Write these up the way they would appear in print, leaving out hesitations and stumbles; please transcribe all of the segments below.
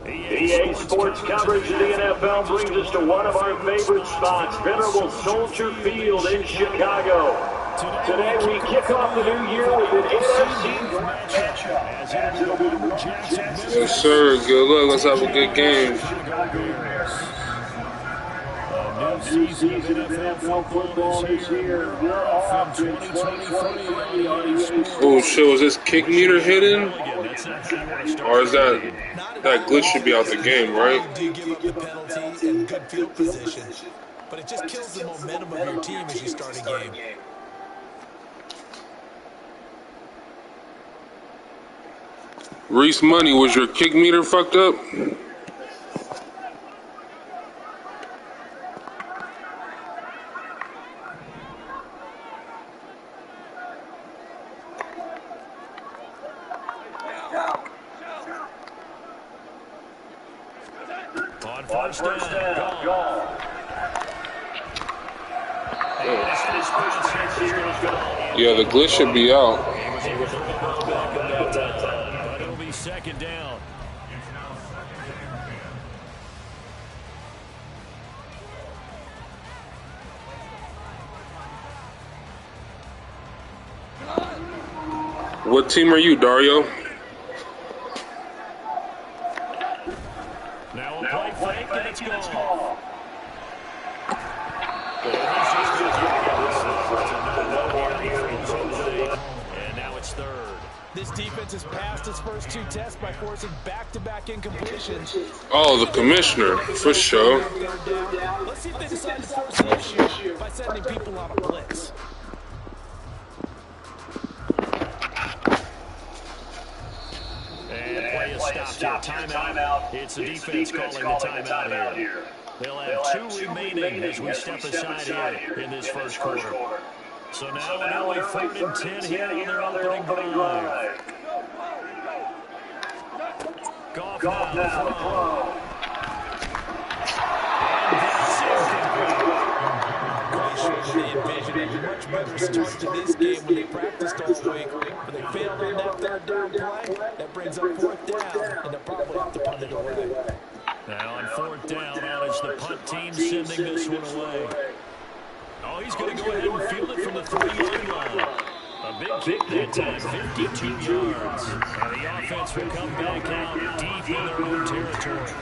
EA Sports coverage of the NFL brings us to one of our favorite spots, venerable Soldier Field in Chicago. Today we kick off the new year with an NFC matchup. Yes, sir. Good luck. Let's have a good game. New season of NFL football is here. We're off in 2023. Oh shit, was this kick meter hidden? Or is that glitch should be out the game, right? Do give up the penalty and good field position, but it just kills the momentum of your team as you start a game. Reese Money, was your kick meter fucked up? On first down, go. Yeah, the glitch should be out. But it'll be second down. What team are you, Dario? Now we'll play fake, and it's gone. And now it's third. This defense has passed its first two tests by forcing back-to-back incompletions. Oh, the commissioner, for sure. Let's see if they decide to force the issue by sending people on a blitz. And play is stopped here. Timeout. It's the defense calling the timeout here. They'll have two remaining as we step aside here in this first quarter. So now only 3rd and 10 here on their opening drive. Goff now throw. They envisioned a much better start to this game when they practiced all week, but they failed on that third down play. That brings up 4th down, and they'll probably have to punt it away. Now on 4th down, out is the punt team sending this one away. Oh, he's going to go ahead and field it from the 3-yard line. A big kick that time, 52 yards. And the offense will come back out deep in their own territory.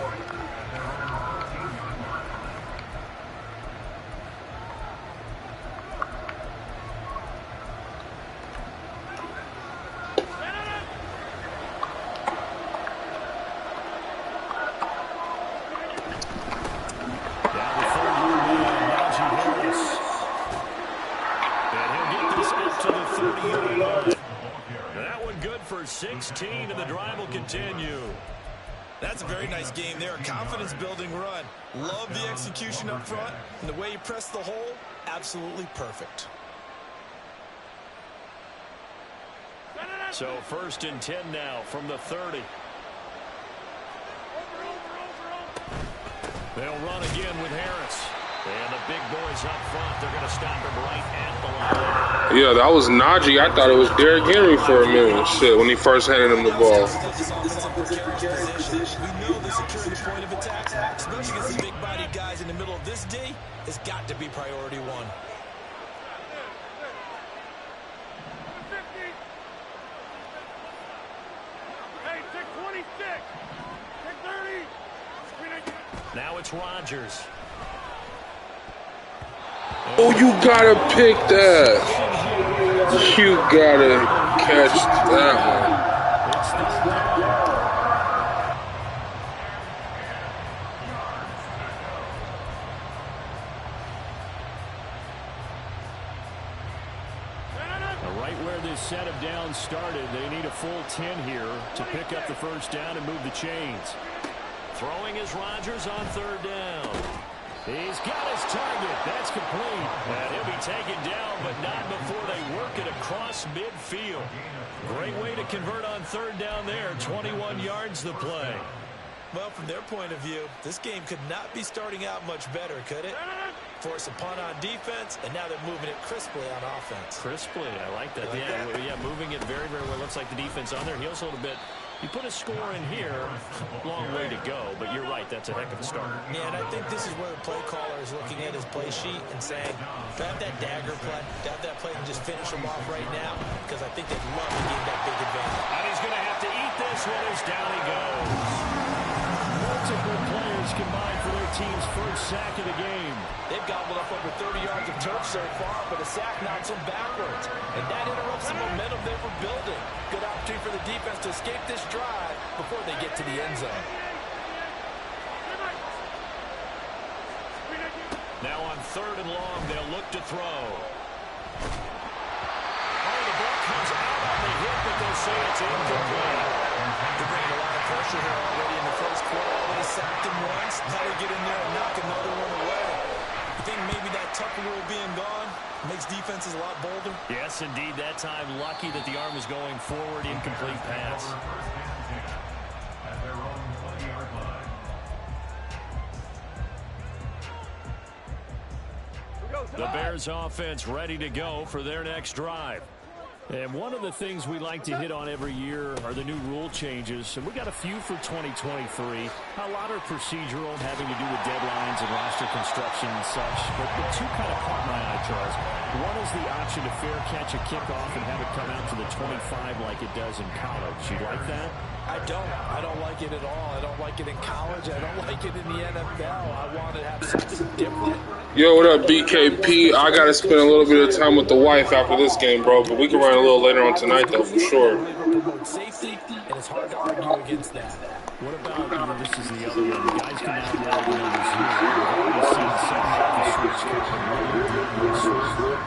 That one good for 16, and the drive will continue. That's a very nice game there. A confidence-building run. Love the execution up front, and the way you press the hole, absolutely perfect. So 1st and 10 now from the 30. They'll run again with Harris. And the big boys up front, they're going to stop him right at the line. Yeah, that was Najee. I thought it was Derrick Henry for a minute. Shit, when he first handed him the ball. We know the securing point of attack, especially against the big-bodied guys in the middle of this D, has got to be priority one. Hey, take 26. Take 30. Now it's Rodgers. Oh, you gotta pick that. You gotta catch that one. Right where this set of downs started, they need a full 10 here to pick up the first down and move the chains. Throwing is Rodgers on 3rd down. He's got his target. That's complete. And he'll be taken down, but not before they work it across midfield. Great way to convert on 3rd down there. 21 yards the play. Well, from their point of view, this game could not be starting out much better, could it? Force a punt on defense, and now they're moving it crisply on offense. Crisply, I like that. Yeah, moving it very, very well. Looks like the defense on their heels a little bit. You put a score in here, long way to go, but you're right, that's a heck of a start. Yeah, and I think this is where the play caller is looking at his play sheet and saying, to have that dagger play, to have that play and just finish him off right now, because I think they'd love to gain that big advantage. And he's going to have to eat this one as down he goes. Multiple players combined for their team's first sack of the game. They've gobbled up over 30 yards of turf so far, but a sack knocks them backwards. And that interrupts the momentum they were building. Good opportunity for the defense to escape this drive before they get to the end zone. Now on 3rd and long, they'll look to throw. Oh, the ball comes out on the hit, but they'll say it's incomplete. They're bringing a lot of pressure here already in the first quarter. Already sacked him once. Now they get in there and knock another one away. You think maybe that Tucker rule being gone makes defenses a lot bolder? Yes, indeed. That time, lucky that the arm was going forward. Incomplete pass. The Bears offense ready to go for their next drive. And one of the things we like to hit on every year are the new rule changes. And we got a few for 2023. A lot are procedural, having to do with deadlines and roster construction and such. But the two kind of caught my eye, Charles. One is the option to fair catch a kickoff and have it come out to the 25 like it does in college. You like that? I don't. I don't like it at all. I don't like it in college. I don't like it in the NFL. I want to have something different. Yo, what up, BKP? I got to spend a little bit of time with the wife after this game, bro. But we can run a little later on tonight, though, for sure. Safety, and it's hard to argue against that. What about, this is the other one, the guys can now roll the numbers here. We've already seen some of the switch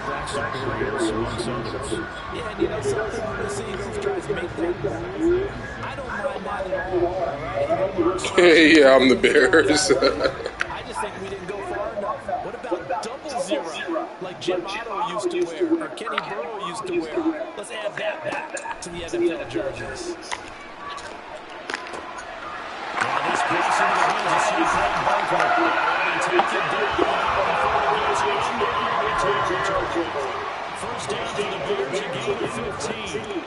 backs and barriers amongst others. Yeah, and you know something, when we see those guys make that move, I don't mind that at all, all right? Yeah, I'm the Bears. I just think we didn't go far enough. What about double zero, like Jim Otto used to wear, or Kenny Burrow used to wear? Let's add that back to the NFL jerseys. Now this pass into the hands of St. Bunker. And taken down before it gets into territory. First down for the Bears, a gain of 15.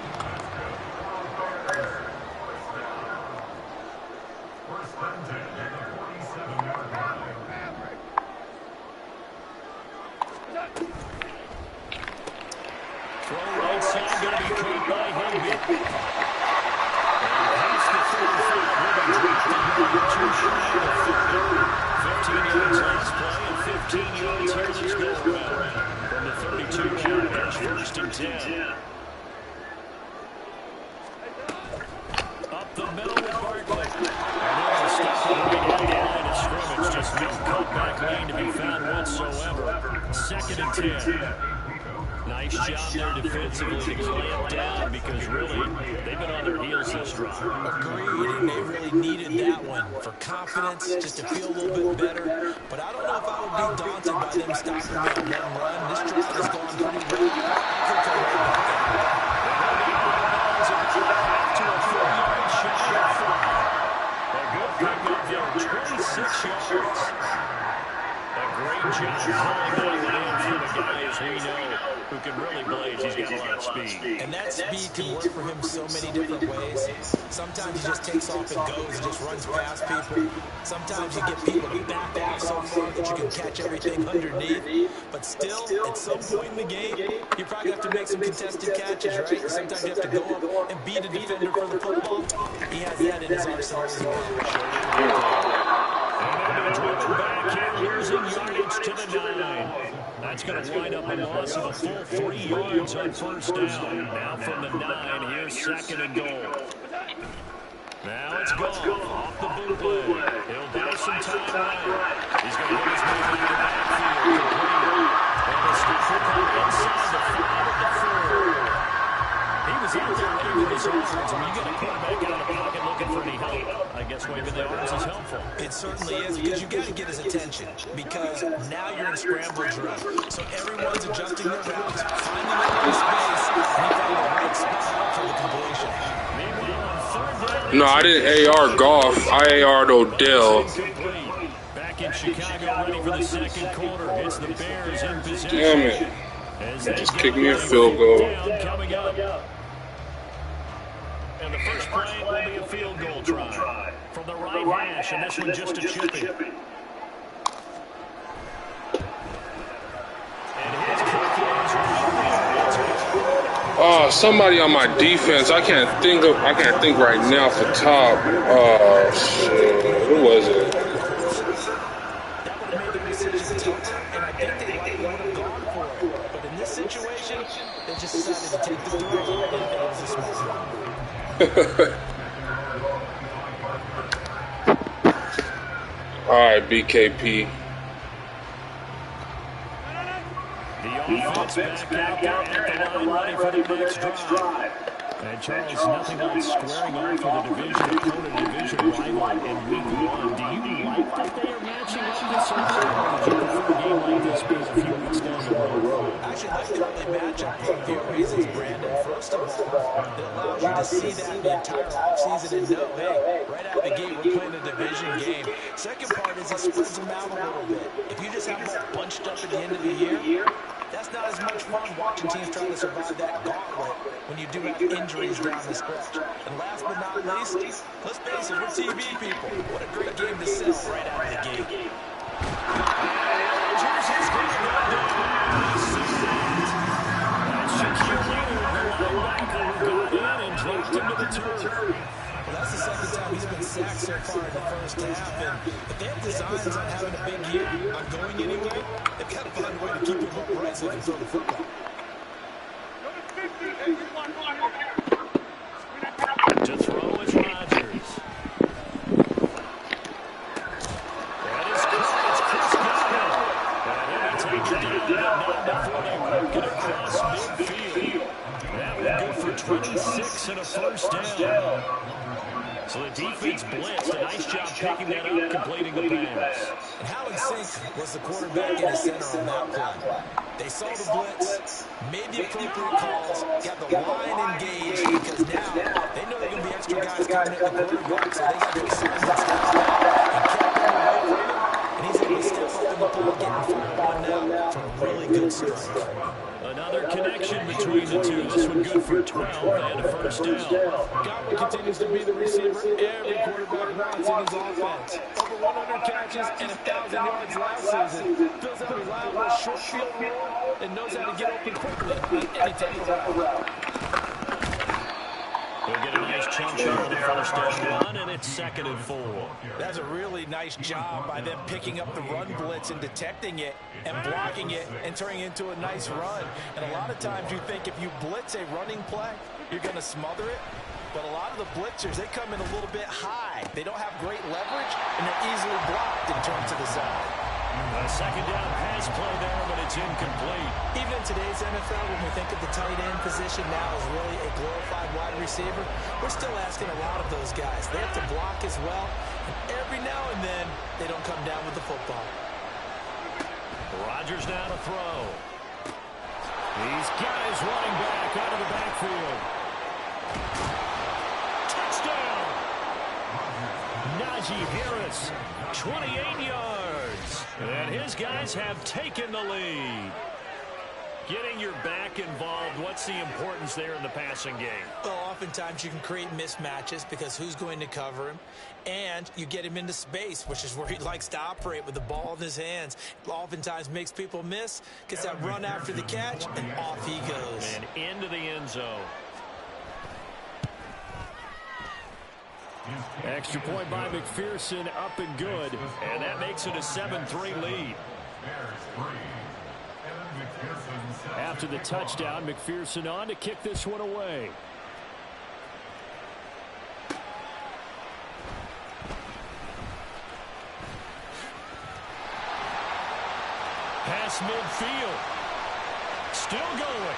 Throw right side, going to be caught by Henry. And past the 35, Ruben dropped the yard, too shy of 50. 15 yards last play and 15 yards here. Let's go around from the 32 count. There's 1st and 10. Up the middle with Barkley. And they're going to stop it right at the line of scrimmage. Just no cutback lane to be found whatsoever. 2nd and 10. Nice job there defensively to clamp down because really they've been on their heels this drive. Agreed, and they really needed that one for confidence, just to feel a little bit better. But I don't know if I would be daunted by them stopping that one run. This drive has gone pretty well. I could go right back to a 4-yard shot. A good pickup there, 26 yards. A great job pulling that in for the guys we know who can really blaze. He's got a lot of speed. And that speed can work for him so many different ways. Sometimes he just takes off and goes and just runs past people. Sometimes you get people to back off so far that you can catch everything underneath. But still, at some point in the game, you probably have to make some contested catches, right? Sometimes you have to go up and beat a defender for the football. He has that in his arsenal as well. Driven back here, losing yardage to the 9. That's going to wind up a loss of a full 3 yards on 1st down. Now from the 9, here's 2nd and goal. Now it's gone off the bootleg. He'll buy some time out. He's going to get his move into the backfield. Complete. And the stopper caught inside the 5 at the 4. He was out there ready with his arms. When you get a quarterback out of the pocket looking for any help, I guess waving the arms is helpful. It certainly is, because you got to get his attention, because now you're in scramble drill. So everyone's adjusting their routes, finding the right space, and he found the right spot for the completion. Meanwhile, on 3rd down, No, I didn't AR Goff. I AR'd Odell. back in Chicago, ready for the 2nd quarter. It's the Bears in possession. Damn it. Just kick me a field goal. Coming up. And the first play will be a field goal try from the right hash, and this one just a chipping. Oh, somebody on my defense. I can't think right now for top. Oh shit. Who was it? That would have made the decision tougher, and I think they likely would have gone for it. But in this situation, they just decided to take the throw, and it was a smart one. All right, BKP. The offense back out there at the line ready for the next drive. And Charles, nothing like squaring off with a division opponent, division rival in week 1. Do you like that they are matching up this early? Or would you prefer a game like this being a few weeks down the road? I actually like the early matchup for a few reasons, Brandon. First of all, it allows you to see that the entire offseason and know, hey, right out the gate, we're playing a division game. Second part is it spreads them out a little bit. If you just have them all bunched up at the end of the year, that's not as much fun watching teams trying to survive that gauntlet when you do have injuries down the stretch. And last but not least, let's face it, we're TV people. What a great game to sell right out of the gate. Well, that's the second time he's been sacked so far in the first half. And if they have designs on having a big year, on going anyway, they've got to find a way to keep him upright so they can throw the football. To throw is Rodgers. That is Chris Godwin. And he'll take it down before they work it across midfield. That will go for 26 and a first down. So the defense blitzed. A nice job picking that up, completing the pass. And how in sync was the quarterback in the center on that play? They saw the blitz, made the appropriate calls, got the line engaged, because now they know there are going to be extra guys coming at the quarterback, so they got to assign those guys back and kept him away from him, and he's able to step up in the pocket and find one now for a really good strike. Another connection between the two. This one good for 12 and a first down. Godwin continues to be the receiver every quarterback wants in his offense. Over 100 catches and 1,000 yards last season. Fills out a reliable short field role and knows how to get open quickly on any type of route. We'll get a nice chunk shot on the first down, and it's 2nd and 4. That's a really nice job by them picking up the run blitz and detecting it and blocking it and turning it into a nice run. And a lot of times you think if you blitz a running play, you're going to smother it. But a lot of the blitzers, they come in a little bit high. They don't have great leverage, and they're easily blocked and turned to the side. A second down pass play there, but it's incomplete. Even in today's NFL, when we think of the tight end position now as really a glorified wide receiver, we're still asking a lot of those guys. They have to block as well, and every now and then, they don't come down with the football. Rodgers now to throw. These guys running back out of the backfield. Touchdown! Najee Harris, 28 yards. And his guys have taken the lead. Getting your back involved, what's the importance there in the passing game? Well, oftentimes you can create mismatches because who's going to cover him? And you get him into space, which is where he likes to operate with the ball in his hands. Oftentimes makes people miss, gets that run after the catch, and off he goes. And into the end zone. Extra point by McPherson, up and good. And that makes it a 7-3 lead. After the touchdown, McPherson on to kick this one away. Pass midfield. Still going.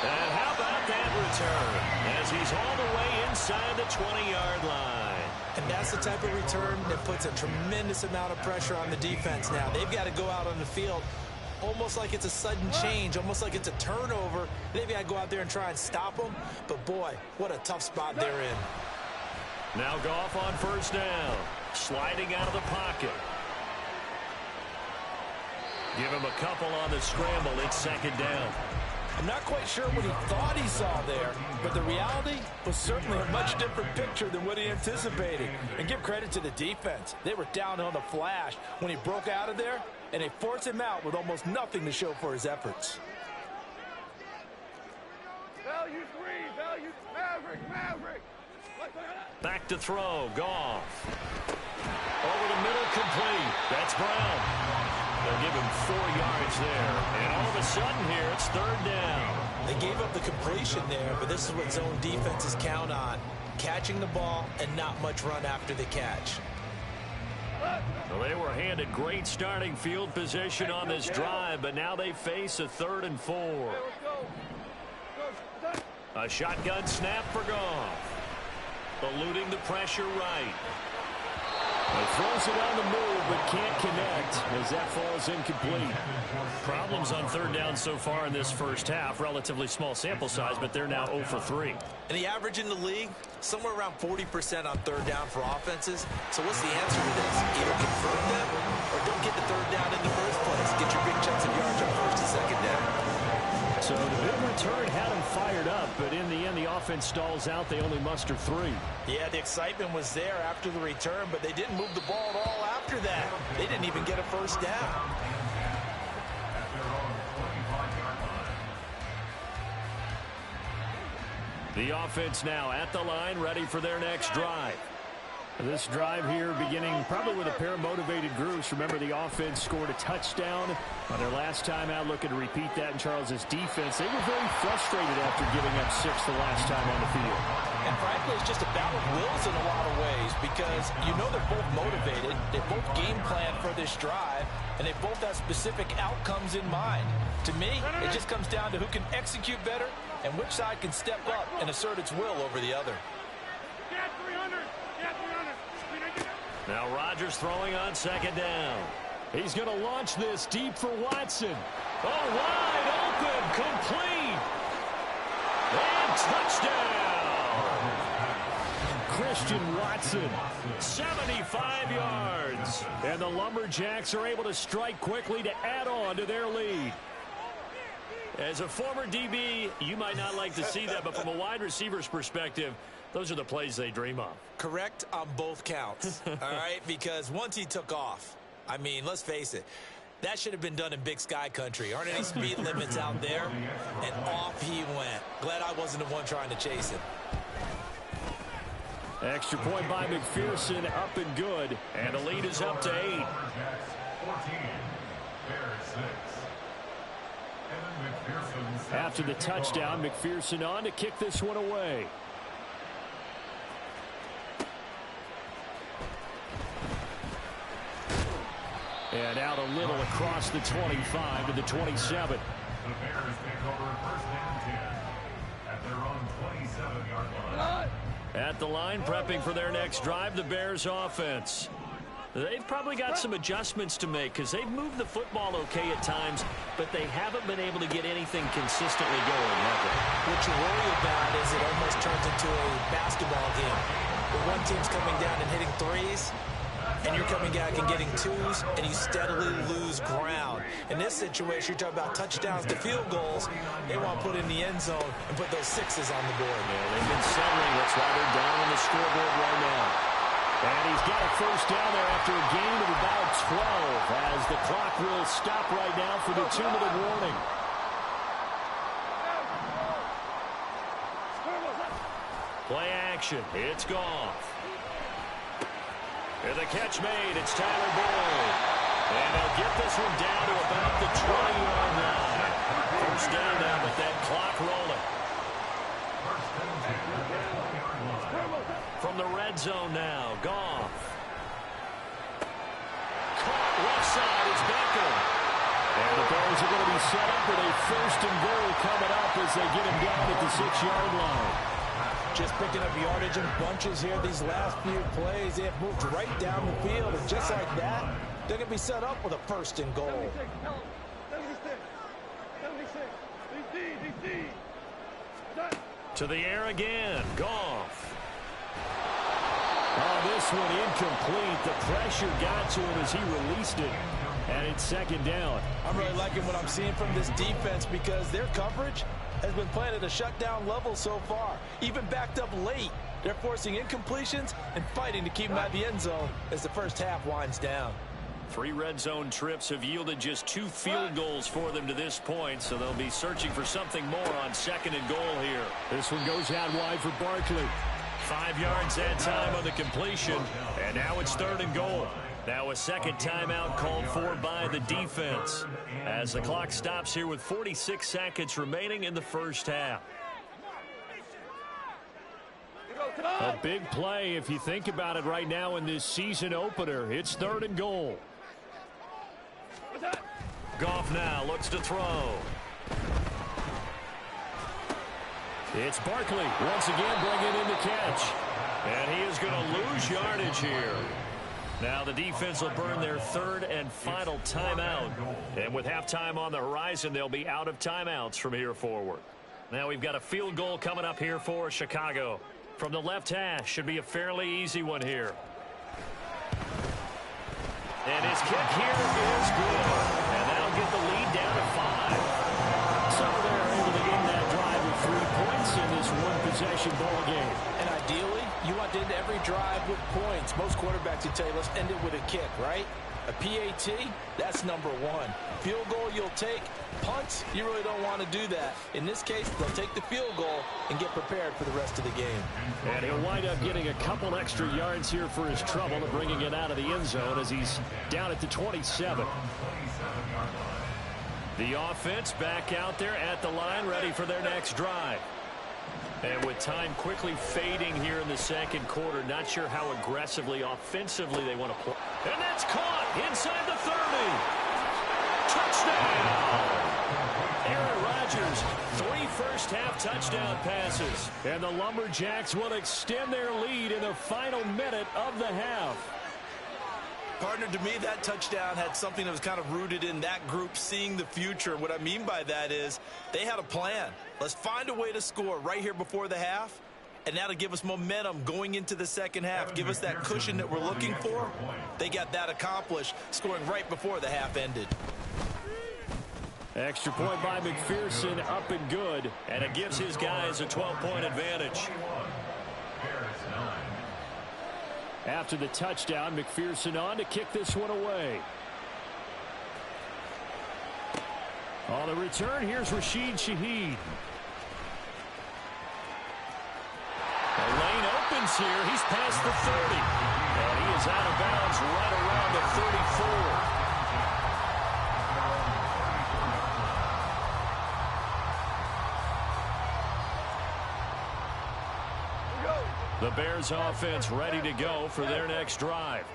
And how about that return? As he's all the way inside the 20-yard line. And that's the type of return that puts a tremendous amount of pressure on the defense now. They've got to go out on the field almost like it's a sudden change, almost like it's a turnover. They've got to go out there and try and stop them. But, boy, what a tough spot they're in. Now Goff on first down. Sliding out of the pocket. Give him a couple on the scramble. It's second down. I'm not quite sure what he thought he saw there, but the reality was certainly a much different picture than what he anticipated. And give credit to the defense. They were down on the flash when he broke out of there, and they forced him out with almost nothing to show for his efforts. Value three, value Maverick. Back to throw, Goff. Over the middle, complete. That's Brown. They'll give him 4 yards there. And all of a sudden here, it's 3rd down. They gave up the completion there, but this is what zone defenses count on. Catching the ball and not much run after the catch. Well, they were handed great starting field position on this drive, but now they face a 3rd and 4. A shotgun snap for Goff. Eluding the pressure right. He throws it on the move, but can't connect as that falls incomplete. Problems on 3rd down so far in this first half. Relatively small sample size, but they're now 0 for 3. And the average in the league, somewhere around 40% on 3rd down for offenses. So what's the answer to this? Either convert them or don't get the 3rd down in the first place. Get your big chunks of yards on 1st and 2nd down. So the big return had him fired up, but in the end, the offense stalls out. They only muster 3. Yeah, the excitement was there after the return, but they didn't move the ball at all after that. They didn't even get a 1st down. The offense now at the line, ready for their next drive. This drive here beginning probably with a pair of motivated groups. Remember, the offense scored a touchdown on their last time out, looking to repeat that in Charles' defense. They were very frustrated after giving up 6 the last time on the field. And frankly, it's just a battle of wills in a lot of ways because you know they're both motivated. They both game plan for this drive, and they both have specific outcomes in mind. To me, it just comes down to who can execute better and which side can step up and assert its will over the other. Get 300. Now Rodgers throwing on 2nd down. He's going to launch this deep for Watson. Oh, wide open, complete. And touchdown. Christian Watson, 75 yards. And the Lumberjacks are able to strike quickly to add on to their lead. As a former DB, you might not like to see that, but from a wide receiver's perspective, those are the plays they dream of. Correct on both counts, all right? Because once he took off, I mean, let's face it, that should have been done in Big Sky country. Aren't any speed limits out there? And off he went. Glad I wasn't the one trying to chase him. Extra point by McPherson, up and good. And the lead is up to 8. After the touchdown, McPherson on to kick this one away. And out a little across the 25 to the 27. The Bears take over 1st and 10 at their own 27-yard line. At the line, prepping for their next drive, the Bears offense. They've probably got some adjustments to make because they've moved the football okay at times, but they haven't been able to get anything consistently going, have they? What you worry about is it almost turns into a basketball game where one team's coming down and hitting threes, and you're coming back and getting twos, and you steadily lose ground. In this situation, you're talking about touchdowns to field goals. They want to put in the end zone and put those 6s on the board. Yeah, they've been settling. That's why they're down on the scoreboard right now. And he's got a 1st down there after a gain of about 12 as the clock will stop right now for the 2-minute warning. Play action. It's Goff. And the catch made. It's Tyler Boyd. And they'll get this one down to about the 20-yard line. 1st down now with that clock rolling. From the red zone now, Goff. Caught left side, it's Becker. And the Bears are going to be set up with a 1st and goal coming up as they get him down at the 6-yard line. Just picking up yardage in bunches here these last few plays. They have moved right down the field, and just like that, they're going to be set up with a 1st and goal. 76. DC. To the air again, Goff. Oh, this one incomplete. The pressure got to him as he released it. And it's second down. I'm really liking what I'm seeing from this defense because their coverage has been playing at a shutdown level so far. Even backed up late, they're forcing incompletions and fighting to keep them out of the end zone as the first half winds down. 3 red zone trips have yielded just 2 field goals for them to this point, so they'll be searching for something more on second and goal here. This one goes out wide for Barkley. 5 yards that time on the completion, and now it's third and goal. Now a second timeout called for by the defense as the clock stops here with 46 seconds remaining in the first half. A big play if you think about it right now in this season opener. It's third and goal. Goff now looks to throw. It's Barkley once again bringing in the catch. And he is going to lose yardage here. Now the defense will burn their third and final timeout. And with halftime on the horizon, they'll be out of timeouts from here forward. Now we've got a field goal coming up here for Chicago. From the left hash, should be a fairly easy one here. And his kick here is good. And that'll get the lead down to 5. So they're able to end that drive with 3 points in this one-possession ball game. And ideally, you want to end every drive with points. Most quarterbacks would tell you, let's end it with a kick, right? A PAT, that's number 1. Field goal you'll take. Punts, you really don't want to do that. In this case, they'll take the field goal and get prepared for the rest of the game. And he'll wind up getting a couple extra yards here for his trouble and bringing it out of the end zone as he's down at the 27. The offense back out there at the line, ready for their next drive. And with time quickly fading here in the second quarter, not sure how aggressively, offensively they want to play. And that's caught inside the 30. Touchdown! Aaron Rodgers, 3 first-half touchdown passes. And the Lumberjacks will extend their lead in the final minute of the half. Partner, to me, that touchdown had something that was kind of rooted in that group seeing the future. What I mean by that is they had a plan. Let's find a way to score right here before the half, and that'll give us momentum going into the second half, give us that cushion that we're looking for. They got that accomplished, scoring right before the half ended. Extra point by McPherson, up and good, and it gives his guys a 12-point advantage. After the touchdown, McPherson on to kick this one away. On the return, here's Rashid Shaheed. The lane opens here. He's past the 30. And he is out of bounds right around the 34. The Bears offense ready to go for their next drive.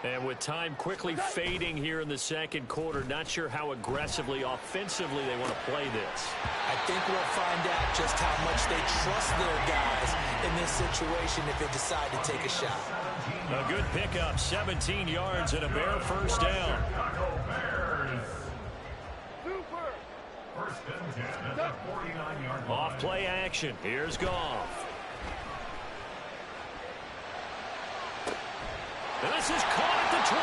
And with time quickly fading here in the second quarter, not sure how aggressively, offensively they want to play this. I think we'll find out just how much they trust their guys in this situation if they decide to take a shot. A good pickup, 17 yards and a Bear first down. First and 10 at the 49-yard line. Off play action. Here's Goff. And this is caught at the 20.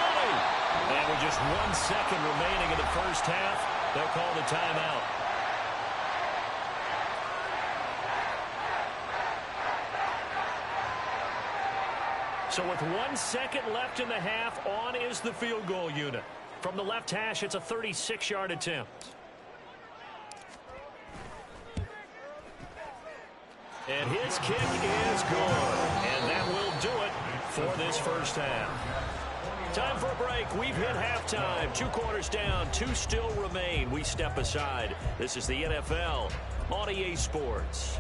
And with just 1 second remaining in the first half, they'll call the timeout. So with 1 second left in the half, on is the field goal unit. From the left hash, it's a 36-yard attempt. And his kick is good. And that will do it for this first half. Time for a break. We've hit halftime. 2 quarters down. 2 still remain. We step aside. This is the NFL on EA Sports.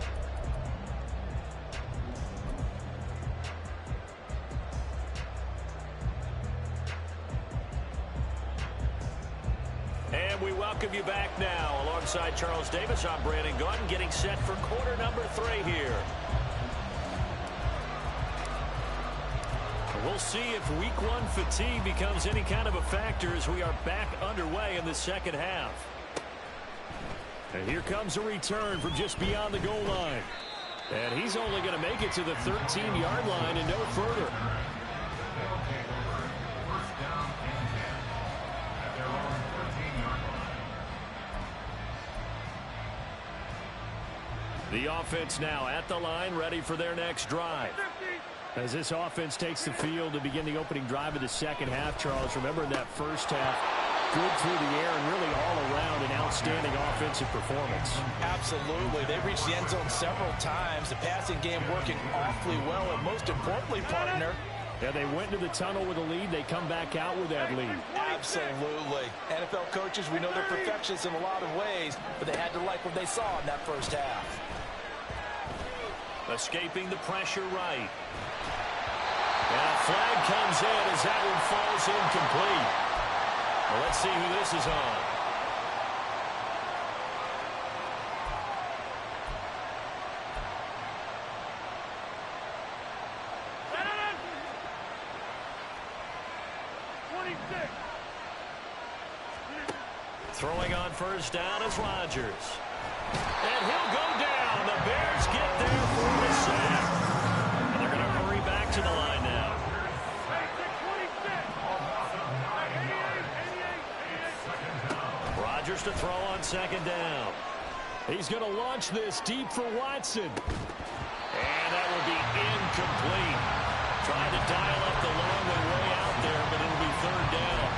And we welcome you back now. Alongside Charles Davis, I'm Brandon Gaudin, getting set for quarter number 3 here. We'll see if week 1 fatigue becomes any kind of a factor as we are back underway in the second half. And here comes a return from just beyond the goal line. And he's only going to make it to the 13-yard line and no further. The offense now at the line, ready for their next drive. As this offense takes the field to begin the opening drive of the second half, Charles, remember in that first half, good through the air and really all around an outstanding offensive performance. Absolutely. They reached the end zone several times. The passing game working awfully well, and most importantly, partner, yeah, they went to the tunnel with a lead. They come back out with that lead. Absolutely. NFL coaches, we know they're perfectionists in a lot of ways, but they had to like what they saw in that first half. Escaping the pressure right. And a flag comes in as that one falls incomplete. Well, let's see who this is on. Throwing on first down is Rodgers. And he'll go down. The Bears get there for the sack. And they're going to hurry back to the line now. Rodgers to throw on second down. He's going to launch this deep for Watson. And that will be incomplete. Trying to dial up the long way out there, but it'll be third down.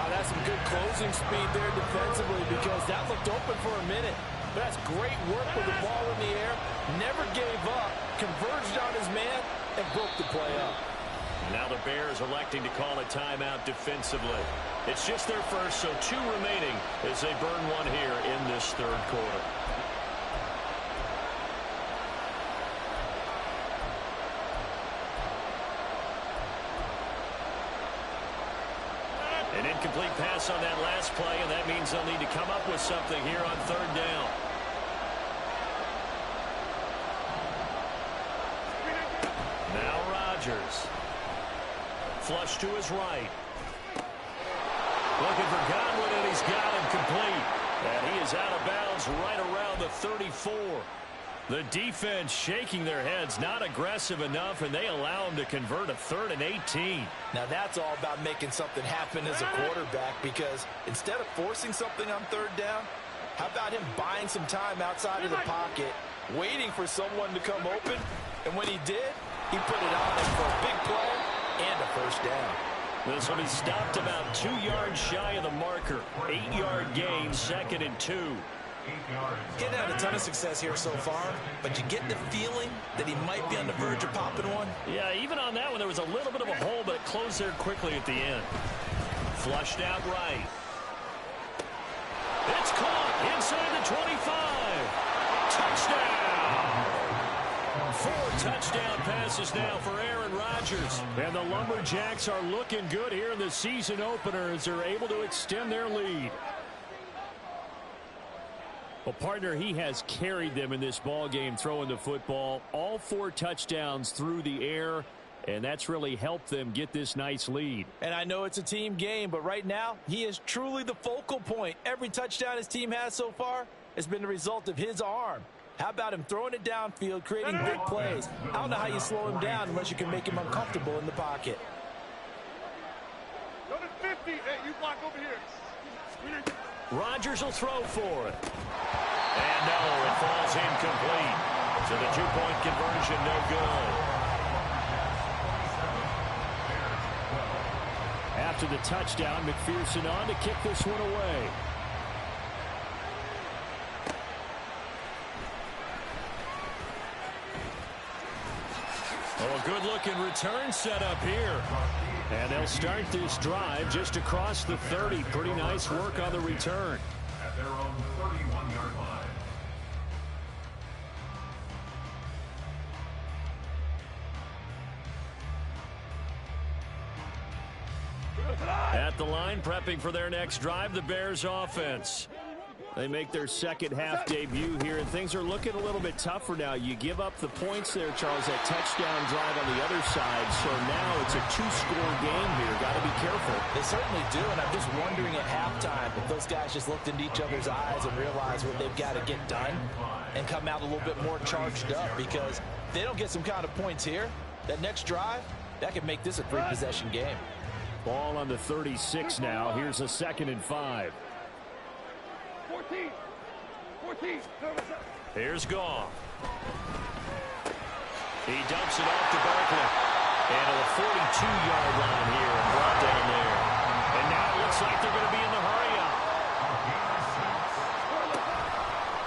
That's some good closing speed there defensively because that looked open for a minute. But that's great work with the ball in the air. Never gave up, converged on his man, and broke the play up. Now the Bears electing to call a timeout defensively. It's just their first, so 2 remaining as they burn one here in this third quarter. An incomplete pass on that last play, and that means they'll need to come up with something here on third down. Now Rodgers. Flush to his right. Looking for Godwin, and he's got him complete. And he is out of bounds right around the 34. The defense shaking their heads, not aggressive enough, and they allow him to convert a 3rd and 18. Now that's all about making something happen as a quarterback, because instead of forcing something on third down, how about him buying some time outside of the pocket, waiting for someone to come open, and when he did, he put it on him for a big play and a first down. This will be stopped about 2 yards shy of the marker. 8-yard gain, 2nd and 2. He hadn't had a ton of success here so far, but you get the feeling that he might be on the verge of popping one. Yeah, even on that one, there was a little bit of a hole, but it closed there quickly at the end. Flushed out right. It's caught inside the 25. Touchdown! 4 touchdown passes now for Aaron Rodgers. And the Lumberjacks are looking good here in the season opener as they're able to extend their lead. Well, partner, he has carried them in this ball game throwing the football. All 4 touchdowns through the air, and that's really helped them get this nice lead. And I know it's a team game, but right now, he is truly the focal point. Every touchdown his team has so far has been the result of his arm. How about him throwing it downfield, creating big plays? I don't know how you slow him down unless you can make him uncomfortable in the pocket. Go to 50. Hey, you block over here. Rodgers will throw for it. And no, it falls incomplete. So the 2-point conversion, no good. After the touchdown, McPherson on to kick this one away. Oh, a good-looking return set up here. And they'll start this drive just across the 30. Pretty nice work on the return. At their own 31-yard line. At the line, prepping for their next drive, the Bears offense. They make their second half debut here, and things are looking a little bit tougher now. You give up the points there, Charles, that touchdown drive on the other side. So now it's a 2-score game here. Got to be careful. They certainly do, and I'm just wondering at halftime if those guys just looked into each other's eyes and realized what they've got to get done and come out a little bit more charged up, because if they don't get some kind of points here, that next drive, that could make this a 3-possession game. Ball on the 36 now. Here's a 2nd and 5. 14. Here's Goff. He dumps it off to Barkley. And to the 42-yard line here and brought down there. And now it looks like they're going to be in the hurry-up.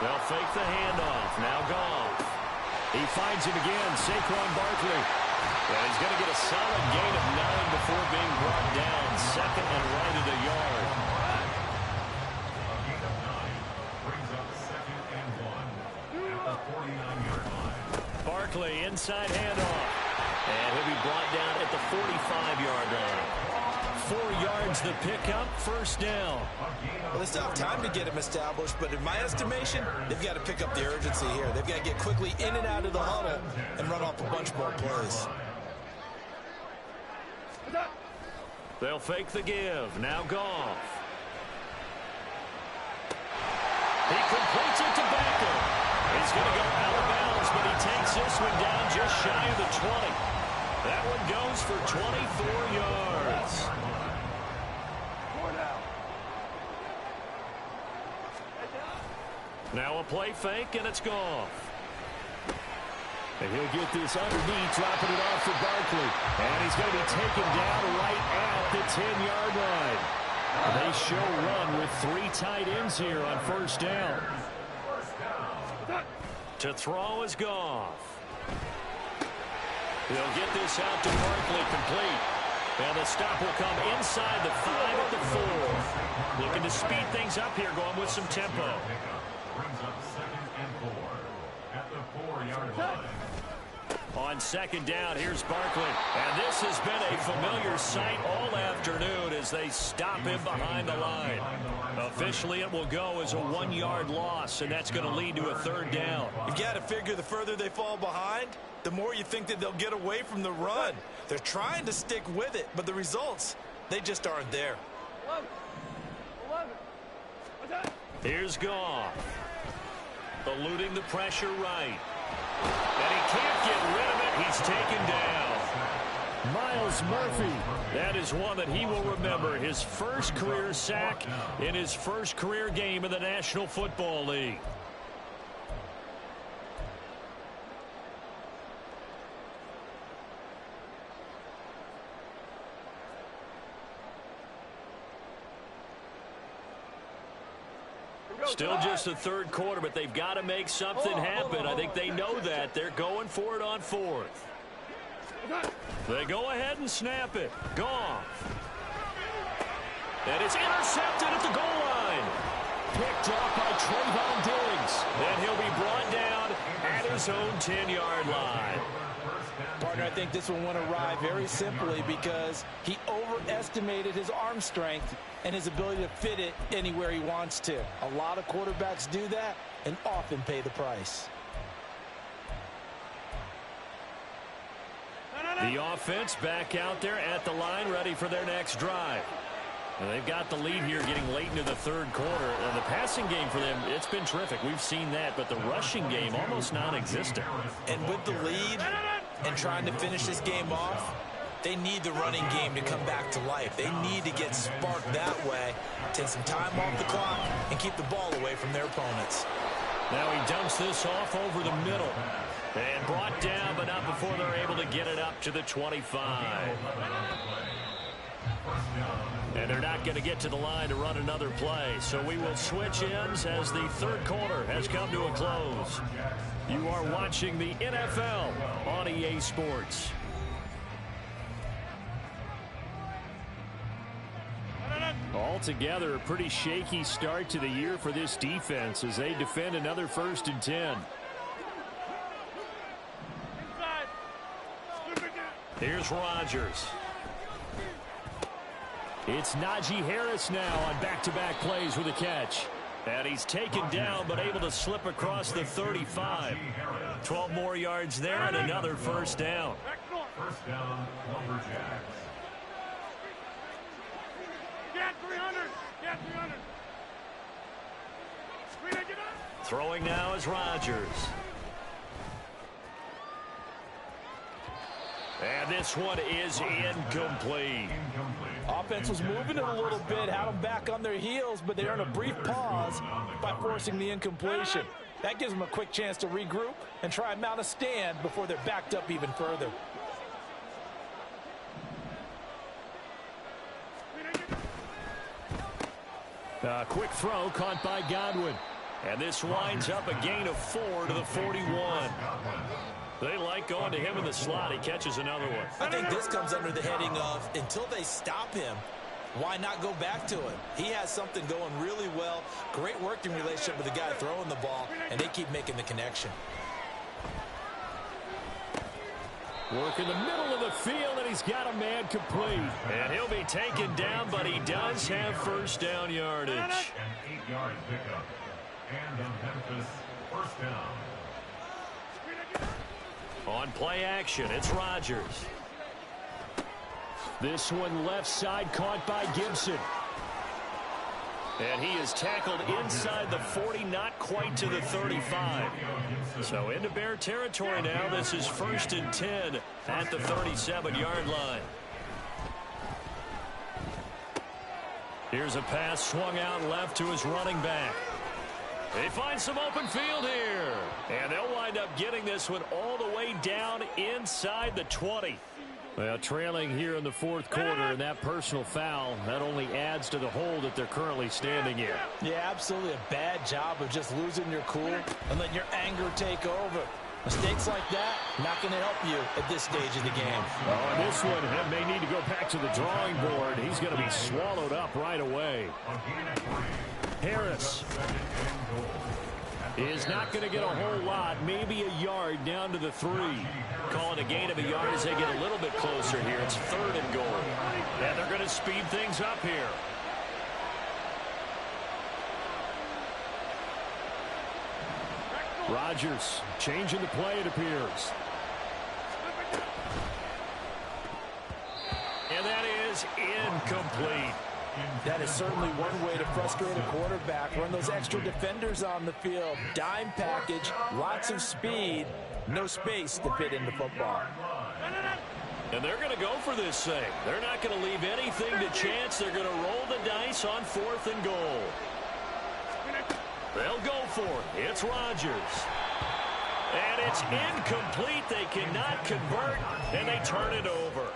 They'll fake the handoff. Now Goff. He finds him again. Saquon Barkley. And he's going to get a solid gain of 9 before being brought down. Second and right at a yard. A gain of 9 brings up second and 1 at the 49-yard line. Barkley inside handoff. And he'll be brought down at the 45-yard line. 4 yards the pickup, first down. Well, they still have time to get him established, but in my estimation, they've got to pick up the urgency here. They've got to get quickly in and out of the huddle and run off a bunch more plays. They'll fake the give. Now Goff. He completes it to Becker. He's going to go out of bounds, but he takes this one down just shy of the 20. That one goes for 24 yards. Now a play fake, and it's Goff. And he'll get this underneath, dropping it off for Barkley. And he's going to be taken down right at the 10-yard line. They show run with 3 tight ends here on first down. To throw is Goff. He'll get this out to Barkley complete. And the stop will come inside the 5 at the 4. Looking to speed things up here, going with some tempo. Brings up second and 4 at the 4-yard line. On second down, here's Barkley. And this has been a familiar sight all afternoon as they stop him behind the line. Officially, it will go as a 1-yard loss, and that's going to lead to a third down. You've got to figure the further they fall behind, the more you think that they'll get away from the run. They're trying to stick with it, but the results, they just aren't there. Here's Goff. Eluding the pressure right. And he can't get rid of it. He's taken down. Miles Murphy. That is one that he will remember. His first career sack in his first career game in the National Football League. Still just the third quarter, but they've got to make something happen. I think they know that. They're going for it on fourth. They go ahead and snap it. Goff. And it's intercepted at the goal line. Picked up by Trayvon Diggs. And he'll be brought down at his own 10-yard line. Partner, I think this one went awry very simply because he overestimated his arm strength and his ability to fit it anywhere he wants to. A lot of quarterbacks do that and often pay the price. The offense back out there at the line, ready for their next drive. And they've got the lead here getting late into the third quarter. And the passing game for them, it's been terrific. We've seen that, but the rushing game almost non-existent. And with the lead and trying to finish this game off, they need the running game to come back to life. They need to get sparked that way, take some time off the clock, and keep the ball away from their opponents. Now he dumps this off over the middle. And brought down, but not before they're able to get it up to the 25. And they're not going to get to the line to run another play. So we will switch ends as the third quarter has come to a close. You are watching the NFL on EA Sports. Altogether, a pretty shaky start to the year for this defense as they defend another 1st and 10. Here's Rodgers. It's Najee Harris now on back-to-back plays with a catch. And he's taken down but able to slip across the 35. 12 more yards there and another first down. First down, lumberjacks. Get 300. Get 300. Throwing now is Rodgers. And this one is incomplete. Offense was moving it a little bit, had them back on their heels, but they earned a brief pause by forcing the incompletion. That gives them a quick chance to regroup and try and mount a stand before they're backed up even further. A quick throw caught by Godwin. And this winds up a gain of 4 to the 41. They like going to him in the slot. He catches another one. I think this comes under the heading of until they stop him, why not go back to it? He has something going really well. Great working relationship with the guy throwing the ball, and they keep making the connection. Work in the middle of the field, and he's got a man complete. And he'll be taken down, but he does have first down yardage. An 8-yard pickup. And a Memphis first down. On play action, it's Rodgers. This one left side caught by Gibson. And he is tackled inside the 40, not quite to the 35. So into Bear territory now. This is 1st and 10 at the 37-yard line. Here's a pass swung out left to his running back. They find some open field here. And they'll wind up getting this one all the way down inside the 20. Well, trailing here in the 4th quarter, and that personal foul, that only adds to the hole that they're currently standing in. Yeah, absolutely a bad job of just losing your cool and letting your anger take over. Mistakes like that, not going to help you at this stage of the game. Oh, and this one may need to go back to the drawing board. He's going to be swallowed up right away. Harris is not going to get a whole lot, maybe a yard down to the 3. Calling a gain of a yard as they get a little bit closer here. It's 3rd and goal. And they're going to speed things up here. Rodgers changing the play, it appears. And that is incomplete. That is certainly one way to frustrate a quarterback. Run those extra defenders on the field. Dime package, lots of speed, no space to fit into football. And they're going to go for this thing. They're not going to leave anything to chance. They're going to roll the dice on 4th and goal. They'll go for it. It's Rodgers. And it's incomplete. They cannot convert, and they turn it over.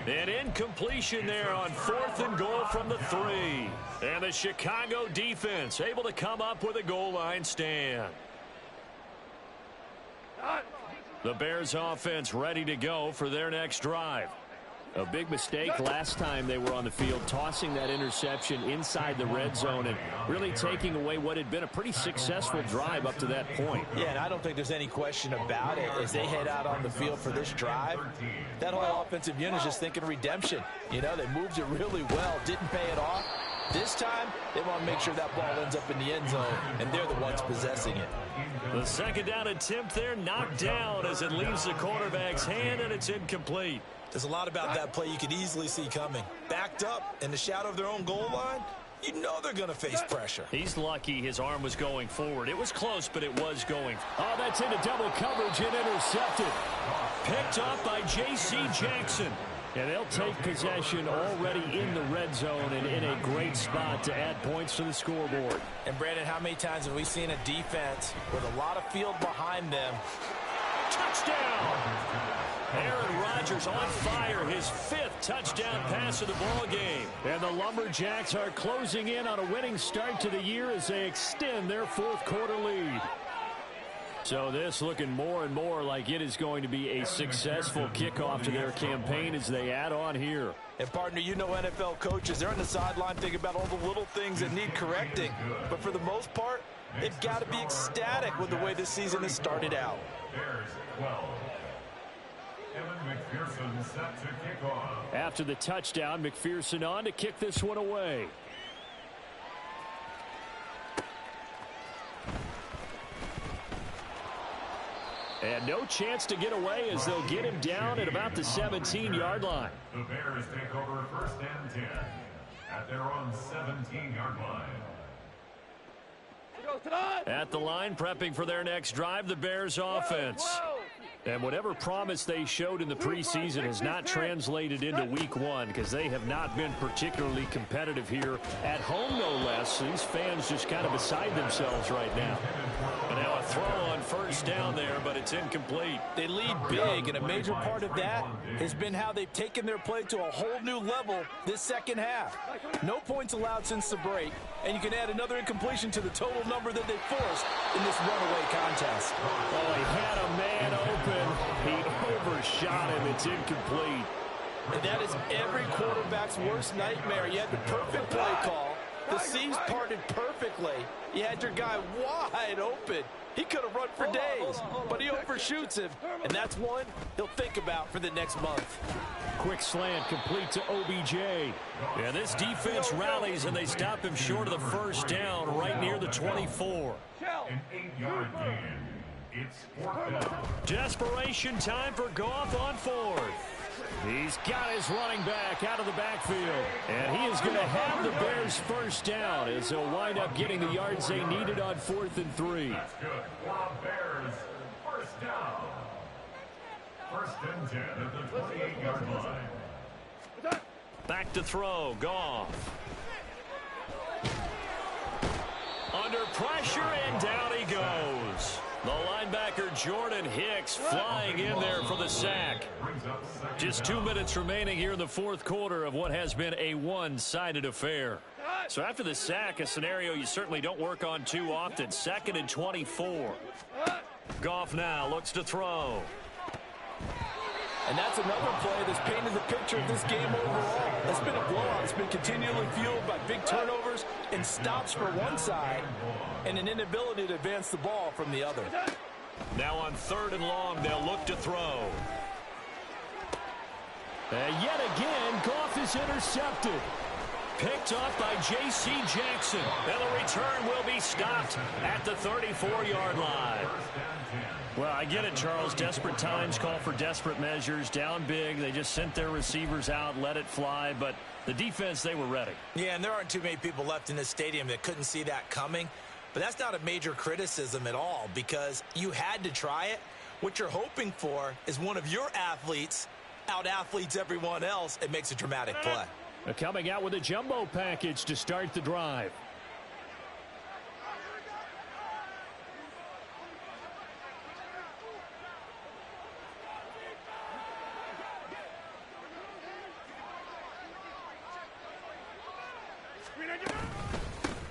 An incompletion there on 4th and goal from the 3. And the Chicago defense able to come up with a goal line stand. The Bears offense ready to go for their next drive. A big mistake last time they were on the field, tossing that interception inside the red zone and really taking away what had been a pretty successful drive up to that point. Yeah, and I don't think there's any question about it. As they head out on the field for this drive, that whole offensive unit is just thinking redemption. You know, they moved it really well, didn't pay it off. This time, they want to make sure that ball ends up in the end zone, and they're the ones possessing it. The 2nd down attempt there knocked down as it leaves the quarterback's hand, and it's incomplete. There's a lot about that play you could easily see coming. Backed up in the shadow of their own goal line, you know they're going to face pressure. He's lucky his arm was going forward. It was close, but it was going. Oh, that's into double coverage and intercepted. Picked up by J.C. Jackson. And they'll take possession already in the red zone and in a great spot to add points to the scoreboard. And, Brandon, how many times have we seen a defense with a lot of field behind them? Touchdown! Aaron Rodgers on fire, his 5th touchdown pass of the ball game. And the Lumberjacks are closing in on a winning start to the year as they extend their 4th quarter lead. So this looking more and more like it is going to be a successful kickoff to their campaign as they add on here. And, partner, you know NFL coaches, they're on the sideline thinking about all the little things that need correcting. But for the most part, they've got to be ecstatic with the way this season has started out. Bears 12. Evan McPherson set to kick off. After the touchdown, McPherson on to kick this one away. And no chance to get away as they'll get him down at about the 17-yard line. The Bears take over 1st and 10 at their own 17-yard line. At the line, prepping for their next drive, the Bears offense. And whatever promise they showed in the preseason has not translated into week one because they have not been particularly competitive here at home, no less. These fans just kind of beside themselves right now. And now a throw on first down there, but it's incomplete. They lead big, and a major part of that has been how they've taken their play to a whole new level this second half. No points allowed since the break, and you can add another incompletion to the total number that they forced in this runaway contest. Oh, he had a man open. He overshot him. It's incomplete. And that is every quarterback's worst nightmare. You had the perfect play call. The seams parted perfectly. You had your guy wide open. He could have run for days, but he overshoots him. And that's one he'll think about for the next month. Quick slant complete to OBJ. And this defense rallies, and they stop him short of the first down right near the 24. An 8-yard gain. It's 4th down. Desperation time for Goff on fourth. He's got his running back out of the backfield. And he is going to have the Bears first down as they'll wind up getting the yards they needed on 4th and 3. That's good for the Bears. First down. 1st and 10 at the 28-yard line. Back to throw. Goff. Under pressure, and down he goes. The linebacker Jordan Hicks flying in there for the sack. Just 2 minutes remaining here in the fourth quarter of what has been a one-sided affair. So after the sack, a scenario you certainly don't work on too often. 2nd and 24. Goff now looks to throw. And that's another play that's painted the picture of this game overall. It's been a blowout. It's been continually fueled by big turnovers and stops for one side and an inability to advance the ball from the other. Now on 3rd and long, they'll look to throw. And yet again, Goff is intercepted. Picked off by J.C. Jackson. And the return will be stopped at the 34-yard line. Well, I get it, Charles. Desperate times call for desperate measures. Down big. They just sent their receivers out, let it fly. But the defense, they were ready. Yeah, and there aren't too many people left in this stadium that couldn't see that coming. But that's not a major criticism at all because you had to try it. What you're hoping for is one of your athletes out-athletes everyone else and makes a dramatic play. Coming out with a jumbo package to start the drive.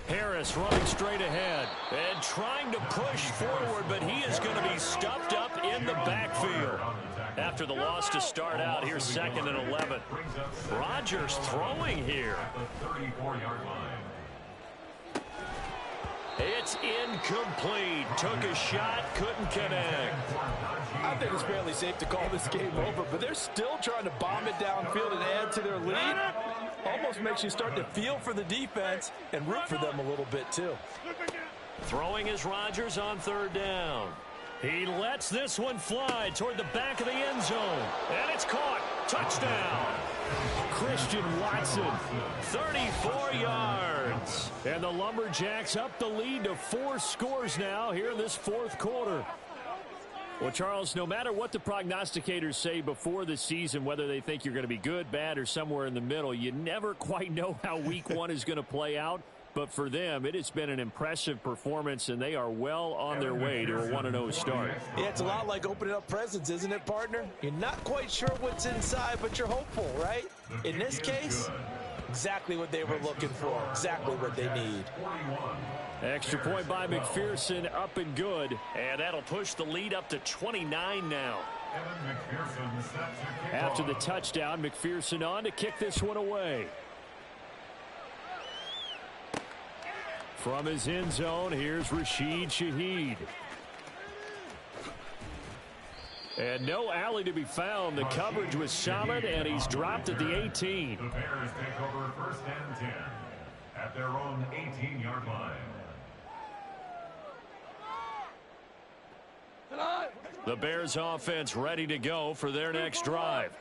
Harris running straight ahead and trying to push forward, but he is going to be stuffed up in the backfield. After the loss to start out, here's 2nd and 11. Rodgers throwing here. It's incomplete. Took a shot, couldn't connect. I think it's fairly safe to call this game over, but they're still trying to bomb it downfield and add to their lead. Almost makes you start to feel for the defense and root for them a little bit too. Throwing is Rodgers on 3rd down. He lets this one fly toward the back of the end zone. And it's caught. Touchdown. Christian Watson, 34 yards. And the Lumberjacks up the lead to 4 scores now here in this fourth quarter. Well, Charles, no matter what the prognosticators say before the season, whether they think you're going to be good, bad, or somewhere in the middle, you never quite know how week one is going to play out. But for them, it has been an impressive performance, and they are well on their way to a 1-0 start. Yeah, it's a lot like opening up presents, isn't it, partner? You're not quite sure what's inside, but you're hopeful, right? In this case, exactly what they were looking for, exactly what they need. Extra point by McPherson, up and good. And that'll push the lead up to 29 now. After the touchdown, McPherson on to kick this one away. From his end zone, here's Rashid Shaheed. And no alley to be found. The coverage was solid, and he's dropped at the 18. The Bears take over 1st and 10 at their own 18-yard line. The Bears offense ready to go for their next drive.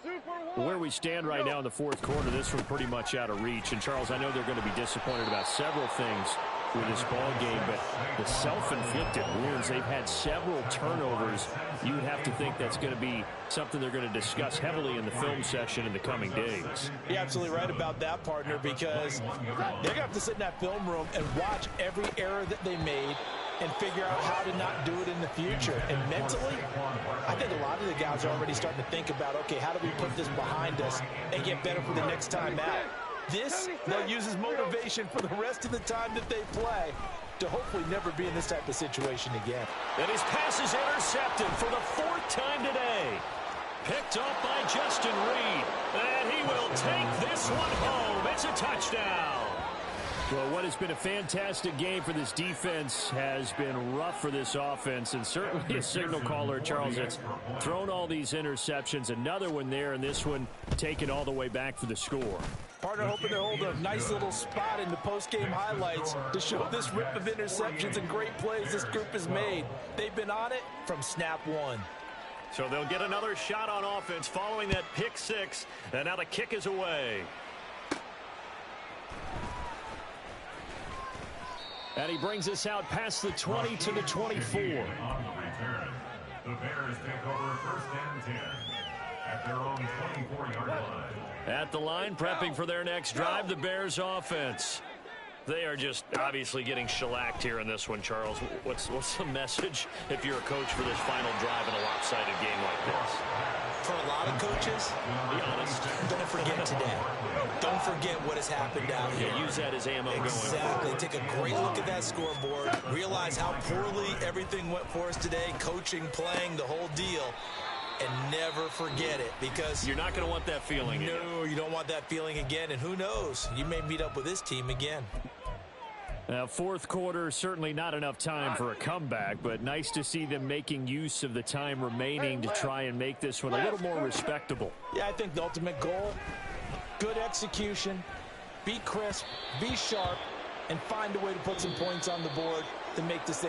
Where we stand right now in the fourth quarter, this one pretty much out of reach. And, Charles, I know they're going to be disappointed about several things with this ball game, but the self-inflicted wounds, they've had several turnovers. You would have to think that's going to be something they're going to discuss heavily in the film session in the coming days. You're absolutely right about that, partner, because they're going to have to sit in that film room and watch every error that they made and figure out how to not do it in the future. And mentally, I think a lot of the guys are already starting to think about, okay, how do we put this behind us and get better for the next time out? This, they'll use as motivation for the rest of the time that they play to hopefully never be in this type of situation again. And his pass is intercepted for the 4th time today. Picked up by Justin Reed. And he will take this one home. It's a touchdown. Well, what has been a fantastic game for this defense has been rough for this offense, and certainly a signal caller, Charles, that's thrown all these interceptions. Another one there, and this one taken all the way back for the score. Partner hoping to hold a nice little spot in the post-game highlights to show this rip of interceptions and great plays this group has made. They've been on it from snap one. So they'll get another shot on offense following that pick six, and now the kick is away. And he brings us out past the 20 to the 24. On the return, the Bears take over 1st and 10 at their own 24-yard line. At the line, prepping for their next drive, the Bears offense. They are just obviously getting shellacked here in this one, Charles. What's the message if you're a coach for this final drive in a lopsided game like this? For a lot of coaches, Be honest. don't forget today. Don't forget what has happened out here. Yeah, use that as ammo Exactly. going forward. Take a great look at that scoreboard. Realize how poorly everything went for us today. Coaching, playing, the whole deal. And never forget it, because You're not going to want that feeling. no, you don't want that feeling again. And who knows? You may meet up with this team again. Now, 4th quarter, certainly not enough time for a comeback, but nice to see them making use of the time remaining to try and make this one a little more respectable. Yeah, I think the ultimate goal, good execution, be crisp, be sharp, and find a way to put some points on the board to make this thing